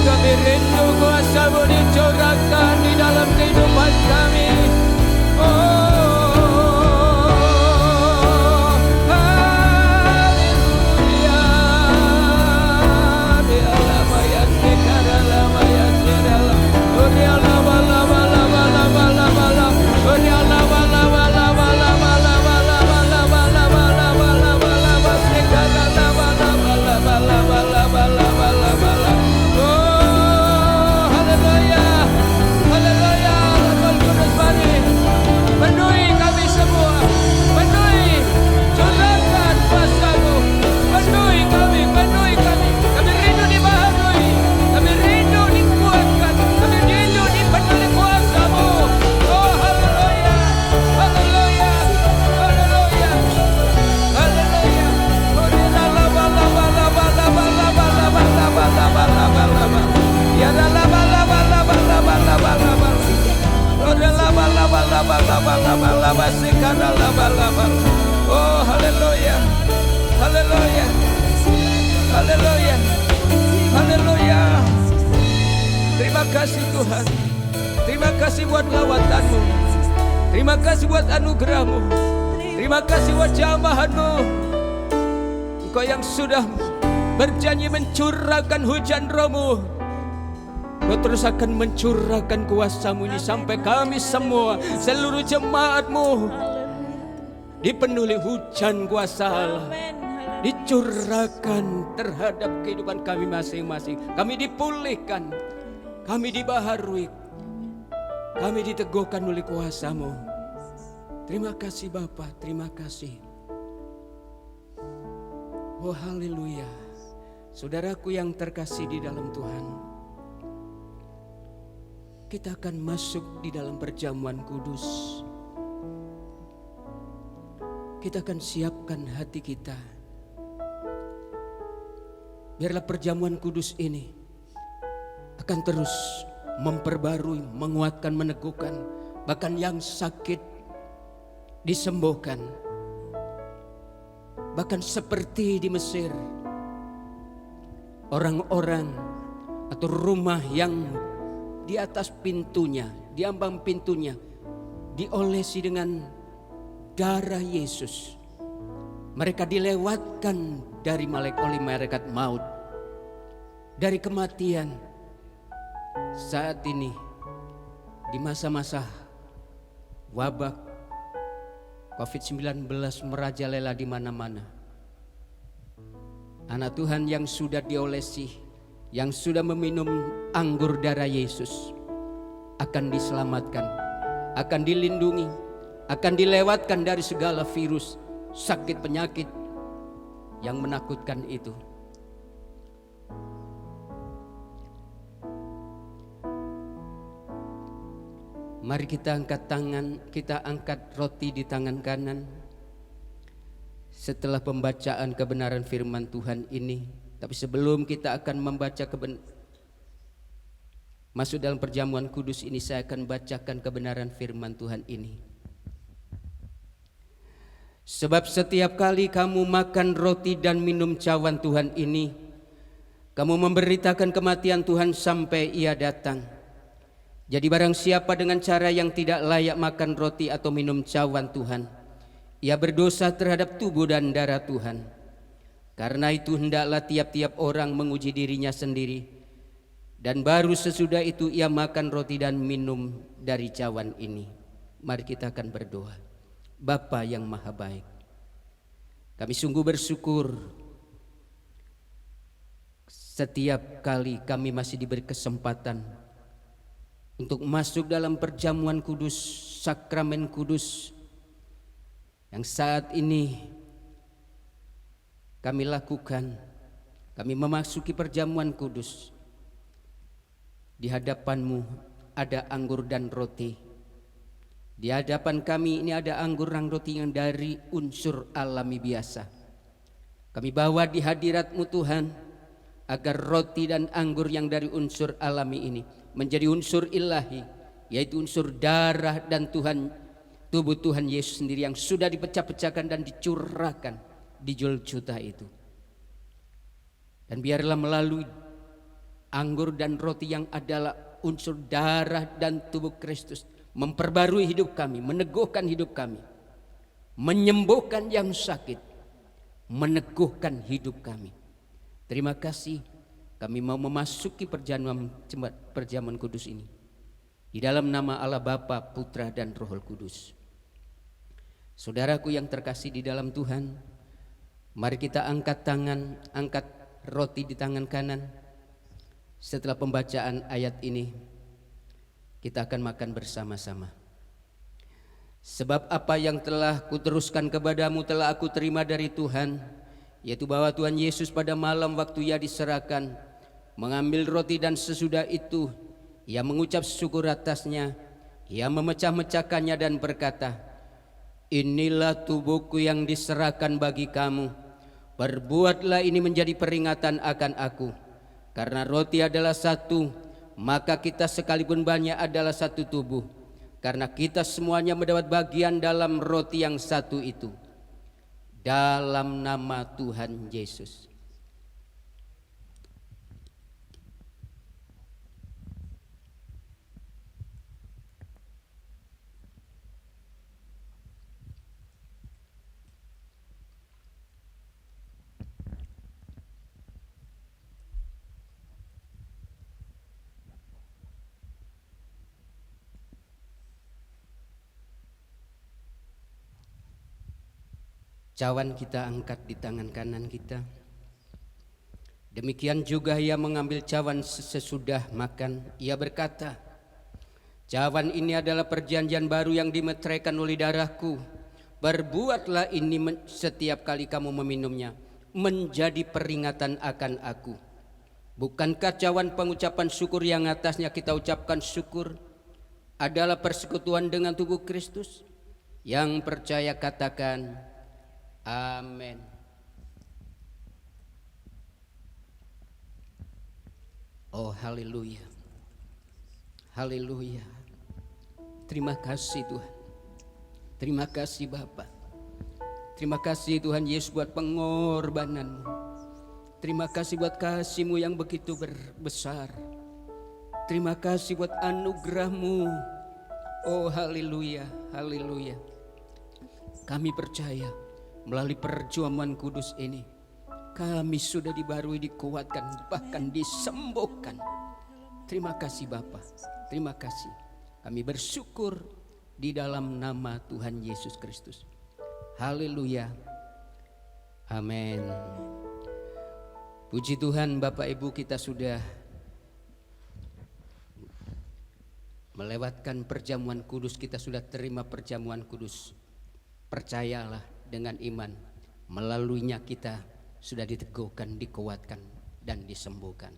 Kami rindu kuasa-Mu dicurahkan di dalam kehidupan kami. Oh, haleluya. Biarlah mayat sekara lama ya sekara. Oh, biarlah bala bala bala bala bala. Oh, biarlah bala bala bala bala bala bala bala bala bala bala sekara lama bala bala bala bala bala bala. Oh, haleluya. Haleluya. Roh Kudus mari penuhi kami semua, penuhi, curahkan kuasa-Mu, penuhi kami, penuhi kami. Kami rindu dibaharui, kami rindu dikuatkan, kami rindu dipenuhi kuasa-Mu. Oh haleluya, haleluya, haleluya, haleluya. Oh la la la la la la la la la la la la la la la. Ya la la la la la la la la la la la. Oh haleluya, haleluya, haleluya, haleluya. kasih Tuhan. Terima kasih buat lawatan-Mu. Terima kasih buat anugerah-Mu. Terima kasih buat jamahan-Mu. Engkau yang sudah berjanji mencurahkan hujan Roh-Mu. Kau terus akan mencurahkan kuasa-Mu ini sampai kami semua, seluruh jemaat-Mu, dipenuhi hujan kuasa Allah, dicurahkan terhadap kehidupan kami masing-masing. Kami dipulihkan, kami dibaharui, kami diteguhkan oleh kuasa-Mu. Terima kasih Bapa, terima kasih. Oh haleluya. Saudaraku yang terkasih di dalam Tuhan, kita akan masuk di dalam perjamuan kudus. Kita akan siapkan hati kita. Biarlah perjamuan kudus ini akan terus memperbarui, menguatkan, meneguhkan. Bahkan yang sakit disembuhkan. Bahkan seperti di Mesir, orang-orang atau rumah yang di atas pintunya, di ambang pintunya, diolesi dengan darah Yesus. Mereka dilewatkan dari oleh malaikat maut, dari kematian. Saat ini di masa-masa wabah COVID-19 merajalela di mana-mana, anak Tuhan yang sudah diolesi, yang sudah meminum anggur darah Yesus akan diselamatkan, akan dilindungi, akan dilewatkan dari segala virus, sakit, penyakit yang menakutkan itu. Mari kita angkat tangan, kita angkat roti di tangan kanan setelah pembacaan kebenaran firman Tuhan ini. Tapi sebelum kita akan membaca masuk dalam perjamuan kudus ini, saya akan bacakan kebenaran firman Tuhan ini. Sebab setiap kali kamu makan roti dan minum cawan Tuhan ini, kamu memberitakan kematian Tuhan sampai Ia datang. Jadi barang siapa dengan cara yang tidak layak makan roti atau minum cawan Tuhan, ia berdosa terhadap tubuh dan darah Tuhan. Karena itu hendaklah tiap-tiap orang menguji dirinya sendiri, dan baru sesudah itu ia makan roti dan minum dari cawan ini. Mari kita akan berdoa. Bapa yang maha baik, kami sungguh bersyukur setiap kali kami masih diberi kesempatan untuk masuk dalam perjamuan kudus, sakramen kudus yang saat ini kami lakukan. Kami memasuki perjamuan kudus. Di hadapan-Mu ada anggur dan roti. Di hadapan kami ini ada anggur dan roti yang dari unsur alami biasa. Kami bawa di hadirat-Mu Tuhan, agar roti dan anggur yang dari unsur alami ini menjadi unsur ilahi, yaitu unsur darah dan tubuh Tuhan Yesus sendiri yang sudah dipecah-pecahkan dan dicurahkan di Golgota itu. Dan biarlah melalui anggur dan roti yang adalah unsur darah dan tubuh Kristus memperbarui hidup kami, meneguhkan hidup kami, menyembuhkan yang sakit, meneguhkan hidup kami. Terima kasih, kami mau memasuki perjamuan kudus ini di dalam nama Allah Bapa, Putra dan Roh Kudus. Saudaraku yang terkasih di dalam Tuhan, mari kita angkat tangan, angkat roti di tangan kanan. Setelah pembacaan ayat ini, kita akan makan bersama-sama. Sebab apa yang telah kuteruskan kepadamu telah aku terima dari Tuhan, yaitu bahwa Tuhan Yesus pada malam waktu Ia diserahkan, mengambil roti dan sesudah itu Ia mengucap syukur atasnya, Ia memecah-mecahkannya dan berkata, inilah tubuhku yang diserahkan bagi kamu, perbuatlah ini menjadi peringatan akan aku. Karena roti adalah satu, maka kita sekalipun banyak adalah satu tubuh, karena kita semuanya mendapat bagian dalam roti yang satu itu. Dalam nama Tuhan Yesus. Cawan kita angkat di tangan kanan kita. Demikian juga ia mengambil cawan sesudah makan. Ia berkata, cawan ini adalah perjanjian baru yang dimeteraikan oleh darahku. Berbuatlah ini setiap kali kamu meminumnya, menjadi peringatan akan aku. Bukankah cawan pengucapan syukur yang atasnya kita ucapkan syukur adalah persekutuan dengan tubuh Kristus? Yang percaya katakan amin. Oh haleluya, haleluya. Terima kasih Tuhan, terima kasih Bapa, terima kasih Tuhan Yesus buat pengorbanan-Mu. Terima kasih buat kasih-Mu yang begitu besar. Terima kasih buat anugerah-Mu. Oh haleluya, haleluya. Kami percaya melalui perjamuan kudus ini kami sudah dibarui, dikuatkan, bahkan disembuhkan. Terima kasih Bapa, terima kasih. Kami bersyukur di dalam nama Tuhan Yesus Kristus. Haleluya, amin. Puji Tuhan, Bapak Ibu, kita sudah melewatkan perjamuan kudus, kita sudah terima perjamuan kudus. Percayalah dengan iman, melaluinya kita sudah diteguhkan, dikuatkan, dan disembuhkan.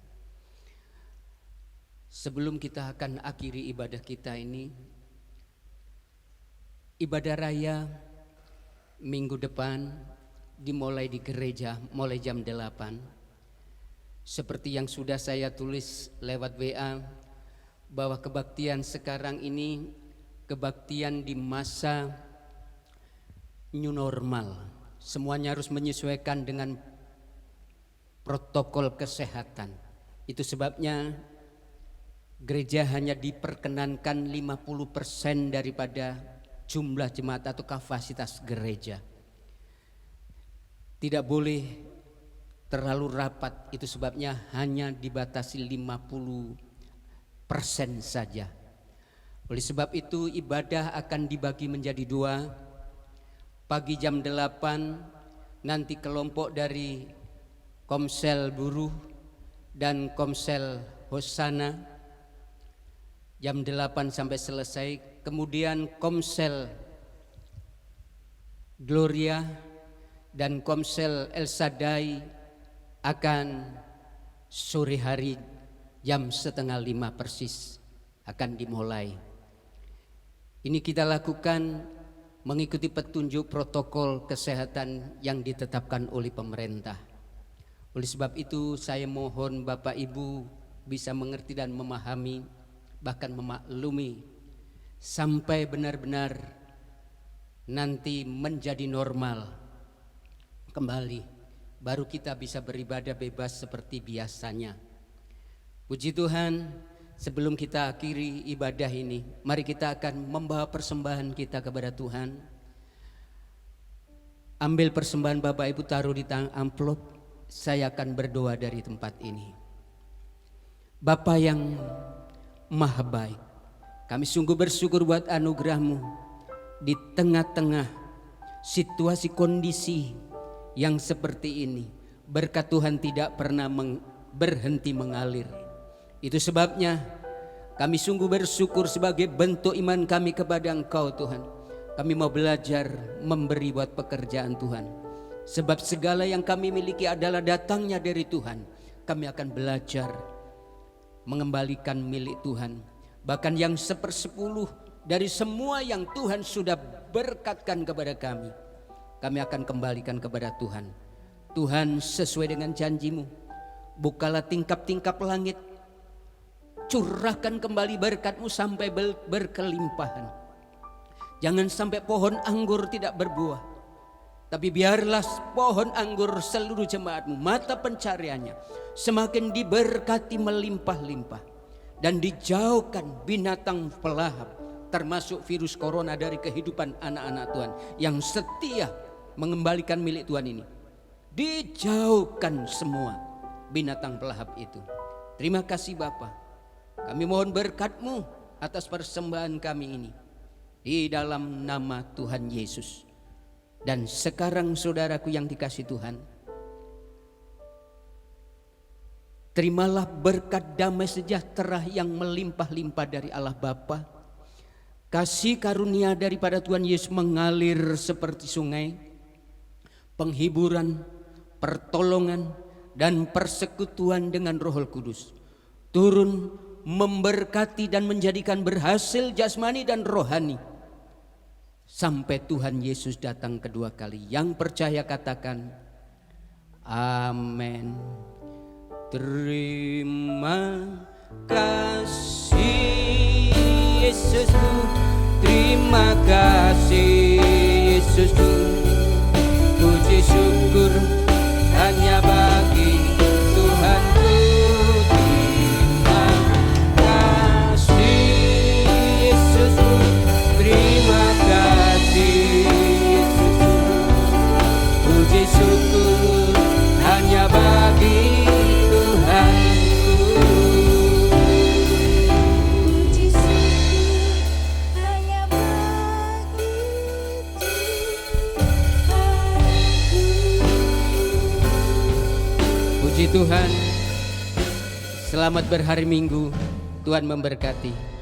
Sebelum kita akan akhiri ibadah kita ini, ibadah raya minggu depan dimulai di gereja mulai jam 8. Seperti yang sudah saya tulis lewat WA, bahwa kebaktian sekarang ini kebaktian di masa new normal. Semuanya harus menyesuaikan dengan protokol kesehatan. Itu sebabnya gereja hanya diperkenankan 50% daripada jumlah jemaat atau kapasitas gereja. Tidak boleh terlalu rapat, itu sebabnya hanya dibatasi 50% saja. Oleh sebab itu ibadah akan dibagi menjadi 2. Pagi jam 8 nanti kelompok dari Komsel Buruh dan Komsel Hosana jam 8 sampai selesai. Kemudian Komsel Gloria dan Komsel El Shaddai akan sore hari jam 4:30 persis akan dimulai. Ini kita lakukan mengikuti petunjuk protokol kesehatan yang ditetapkan oleh pemerintah. Oleh sebab itu saya mohon Bapak Ibu bisa mengerti dan memahami, bahkan memaklumi sampai benar-benar nanti menjadi normal kembali. Baru kita bisa beribadah bebas seperti biasanya. Puji Tuhan, sebelum kita akhiri ibadah ini, mari kita akan membawa persembahan kita kepada Tuhan. Ambil persembahan Bapak Ibu, taruh di amplop. Saya akan berdoa dari tempat ini. Bapa yang maha baik, kami sungguh bersyukur buat anugerah-Mu di tengah-tengah situasi kondisi yang seperti ini. Berkat Tuhan tidak pernah berhenti mengalir. Itu sebabnya kami sungguh bersyukur sebagai bentuk iman kami kepada Engkau Tuhan. Kami mau belajar memberi buat pekerjaan Tuhan. Sebab segala yang kami miliki adalah datangnya dari Tuhan. Kami akan belajar mengembalikan milik Tuhan. Bahkan yang 1/10 dari semua yang Tuhan sudah berkatkan kepada kami, kami akan kembalikan kepada Tuhan. Tuhan, sesuai dengan janji-Mu, bukalah tingkap-tingkap langit, curahkan kembali berkat-Mu sampai berkelimpahan. Jangan sampai pohon anggur tidak berbuah, tapi biarlah pohon anggur seluruh jemaat-Mu, mata pencariannya, semakin diberkati melimpah-limpah, dan dijauhkan binatang pelahap termasuk virus corona dari kehidupan anak-anak Tuhan yang setia mengembalikan milik Tuhan ini. Dijauhkan semua binatang pelahap itu. Terima kasih Bapa. Kami mohon berkat-Mu atas persembahan kami ini. Di dalam nama Tuhan Yesus. Dan sekarang saudaraku yang dikasihi Tuhan, terimalah berkat damai sejahtera yang melimpah-limpah dari Allah Bapa. Kasih karunia daripada Tuhan Yesus mengalir seperti sungai. Penghiburan, pertolongan, dan persekutuan dengan Roh Kudus turun memberkati dan menjadikan berhasil jasmani dan rohani sampai Tuhan Yesus datang kedua kali. Yang percaya katakan amin. Terima kasih Yesusku, terima kasih Yesusku. Puji syukur hanya bagi Tuhanku. Terima kasih Yesusku, terima kasih Yesusku. Puji syukur hanya bagi Tuhanku. Puji syukur hanya bagi Tuhanku. Puji Tuhan. Selamat berhari Minggu. Tuhan memberkati.